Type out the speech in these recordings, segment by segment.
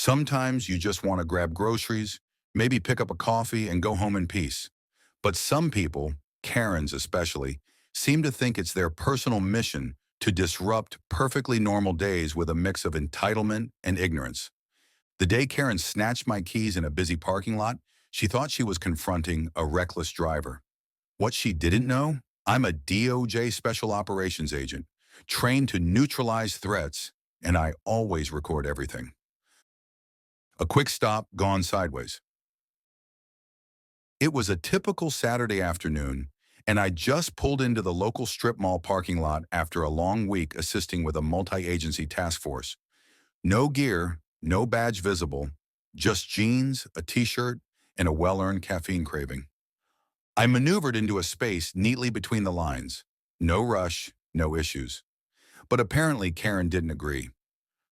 Sometimes you just want to grab groceries, maybe pick up a coffee and go home in peace. But some people, Karens especially, seem to think it's their personal mission to disrupt perfectly normal days with a mix of entitlement and ignorance. The day Karen snatched my keys in a busy parking lot, she thought she was confronting a reckless driver. What she didn't know? I'm a DOJ Special Operations Agent, trained to neutralize threats, and I always record everything. A quick stop, gone sideways. It was a typical Saturday afternoon, and I just pulled into the local strip mall parking lot after a long week assisting with a multi-agency task force. No gear, no badge visible, just jeans, a t-shirt, and a well-earned caffeine craving. I maneuvered into a space neatly between the lines. No rush, no issues. But apparently Karen didn't agree.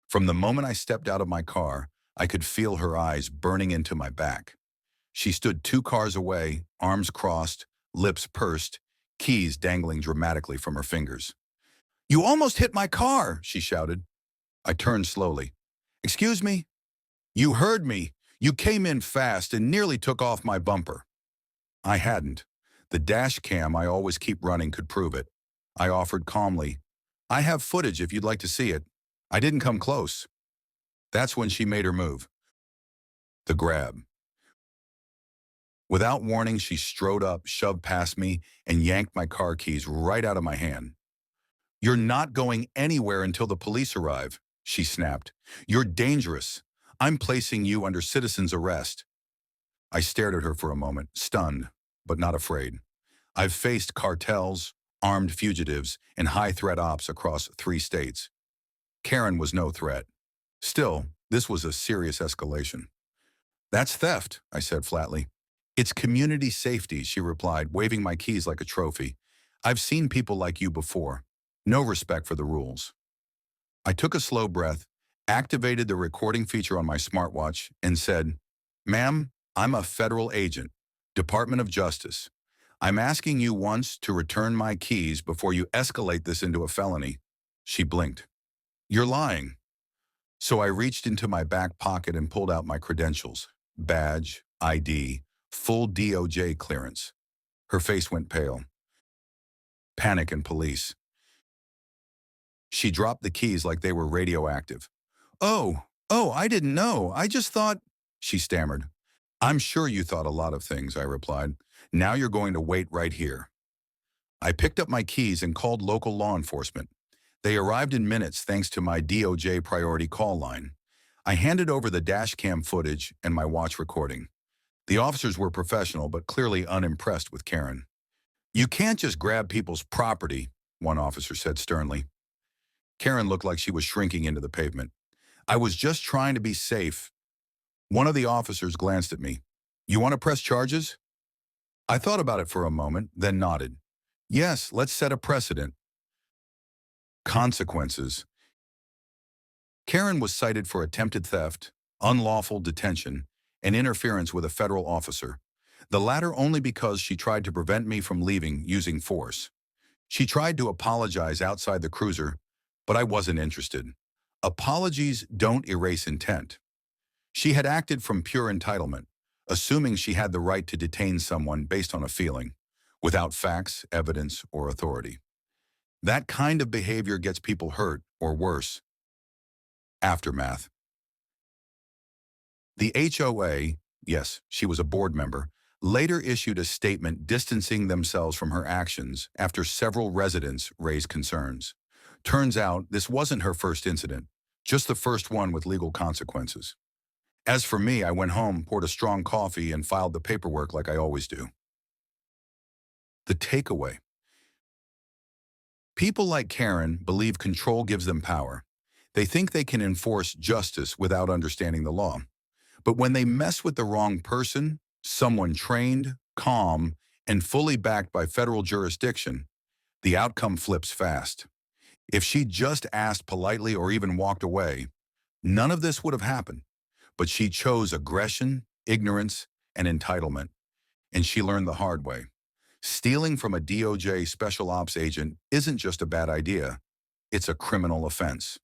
From the moment I stepped out of my car, I could feel her eyes burning into my back. She stood 2 cars away, arms crossed, lips pursed, keys dangling dramatically from her fingers. "You almost hit my car," she shouted. I turned slowly. "Excuse me?" "You heard me. You came in fast and nearly took off my bumper." I hadn't. The dash cam I always keep running could prove it. I offered calmly, "I have footage if you'd like to see it. I didn't come close." That's when she made her move. The grab. Without warning, she strode up, shoved past me, and yanked my car keys right out of my hand. "You're not going anywhere until the police arrive," she snapped. "You're dangerous. I'm placing you under citizen's arrest." I stared at her for a moment, stunned, but not afraid. I've faced cartels, armed fugitives, and high-threat ops across 3 states. Karen was no threat. Still, this was a serious escalation. "That's theft," I said flatly. "It's community safety," she replied, waving my keys like a trophy. "I've seen people like you before. No respect for the rules." I took a slow breath, activated the recording feature on my smartwatch, and said, "Ma'am, I'm a federal agent, Department of Justice. I'm asking you once to return my keys before you escalate this into a felony." She blinked. "You're lying." So I reached into my back pocket and pulled out my credentials, badge, ID, full DOJ clearance. Her face went pale. Panic and police. She dropped the keys like they were radioactive. Oh, I didn't know. I just thought," she stammered. "I'm sure you thought a lot of things," I replied. "Now you're going to wait right here." I picked up my keys and called local law enforcement. They arrived in minutes thanks to my DOJ priority call line. I handed over the dash cam footage and my watch recording. The officers were professional but clearly unimpressed with Karen. "You can't just grab people's property," one officer said sternly. Karen looked like she was shrinking into the pavement. "I was just trying to be safe." One of the officers glanced at me. "You want to press charges?" I thought about it for a moment, then nodded. "Yes, let's set a precedent." Consequences. Karen was cited for attempted theft, unlawful detention, and interference with a federal officer. The latter only because she tried to prevent me from leaving using force. She tried to apologize outside the cruiser, but I wasn't interested. Apologies don't erase intent. She had acted from pure entitlement, assuming she had the right to detain someone based on a feeling, without facts, evidence, or authority. That kind of behavior gets people hurt, or worse. Aftermath. The HOA, yes, she was a board member, later issued a statement distancing themselves from her actions after several residents raised concerns. Turns out this wasn't her first incident, just the first one with legal consequences. As for me, I went home, poured a strong coffee, and filed the paperwork like I always do. The takeaway. People like Karen believe control gives them power. They think they can enforce justice without understanding the law. But when they mess with the wrong person, someone trained, calm, and fully backed by federal jurisdiction, the outcome flips fast. If she just asked politely or even walked away, none of this would have happened. But she chose aggression, ignorance, and entitlement. And she learned the hard way. Stealing from a DOJ special ops agent isn't just a bad idea, it's a criminal offense.